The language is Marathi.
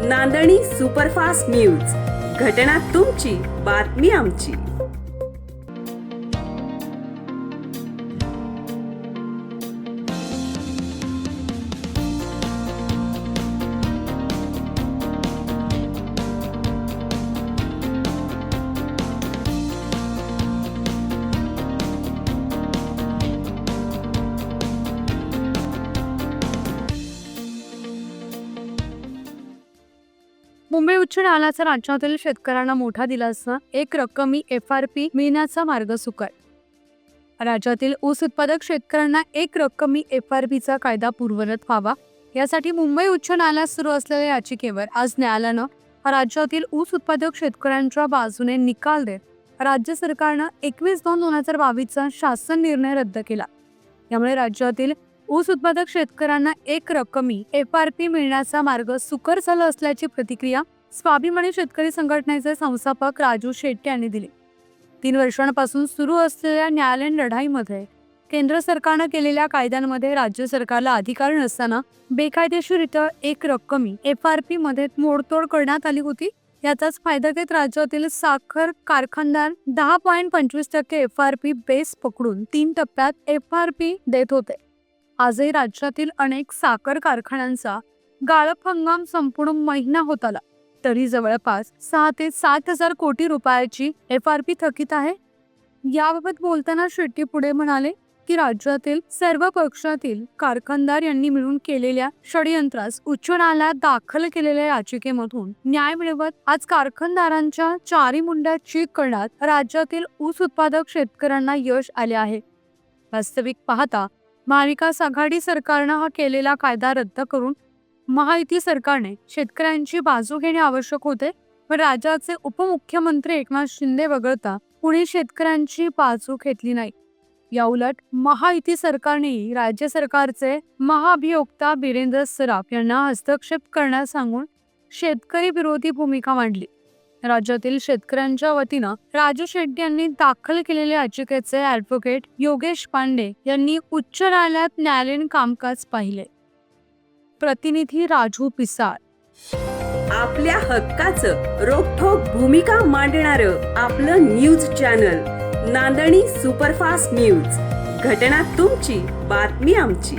नांदणी सुपरफास्ट न्यूज, घटना तुमची, बातमी आमची. मुंबई उच्च न्यायालयाचा राज्यातील शेतकऱ्यांना मोठा दिलासा, एक रक्कमी FRP मिळण्याचा मार्ग सुकर. राज्यातील ऊस उत्पादक शेतकऱ्यांना एक रक्कमी FRPचा कायदा पूर्ववत व्हावा यासाठी मुंबई उच्च न्यायालयात सुरू असलेल्या याचिकेवर आज न्यायालयानं राज्यातील ऊस उत्पादक शेतकऱ्यांच्या बाजूने निकाल देत राज्य सरकारनं 21/2/2022चा शासन निर्णय रद्द केला. यामुळे राज्यातील ऊस उत्पादक शेतकऱ्यांना एक रक्कमी FRP मिळण्याचा मार्ग सुकर झाला असल्याची प्रतिक्रिया स्वाभिमानी शेतकरी संघटनेचे संस्थापक राजू शेट्टी यांनी दिली. 3 वर्षांपासून सुरू असलेल्या न्यायालयीन लढाईमध्ये केंद्र सरकारनं केलेल्या कायद्यांमध्ये राज्य सरकारला अधिकार नसताना बेकायदेशीररित्या एक रक्कमी FRP मध्ये मोडतोड करण्यात आली होती. याचाच फायदा घेत राज्यातील साखर कारखानदार 10.25% FRP बेस पकडून 3 टप्प्यात FRP देत होते. आजही राज्यातील अनेक साखर कारखान्यांचा गाळप हंगाम संपूर्ण महिना होत आला तरी जवळपास 6 ते 7 हजार कोटी रुपयाची FRP थकीत आहे. याबाबत बोलताना शेट्टी पुढे म्हणाले की राज्यातील सर्व पक्षातील कारखानदार यांनी मिळून केलेल्या षडयंत्रास उच्च न्यायालयात दाखल केलेल्या याचिकेमधून न्याय मिळवत आज कारखानदारांच्या चारी मुंड्या चीक करण्यात राज्यातील ऊस उत्पादक शेतकऱ्यांना यश आले आहे. वास्तविक पाहता महाविकास आघाडी सरकारनं हा केलेला कायदा रद्द करून महायुती सरकारने शेतकऱ्यांची बाजू घेणे आवश्यक होते, पण राज्याचे उपमुख्यमंत्री एकनाथ शिंदे वगळता कुणी शेतकऱ्यांची बाजू घेतली नाही. याउलट महायुती सरकारने राज्य सरकारचे महाअभियोक्ता बिरेंद्र सराफ यांना हस्तक्षेप करण्यास सांगून शेतकरी विरोधी भूमिका मांडली. राज्यातील शेतकऱ्यांच्या वतीनं राजू शेट्टी यांनी दाखल केलेल्या याचिकेचे ॲडव्होकेट योगेश पांडे यांनी उच्च न्यायालयात न्यायालयीन कामकाज पाहिले. प्रतिनिधी राजू पिसाळ. आपल्या हक्काचं रोखठोक भूमिका मांडणारं आपलं न्यूज चॅनल नांदणी सुपरफास्ट न्यूज, घटना तुमची, बातमी आमची.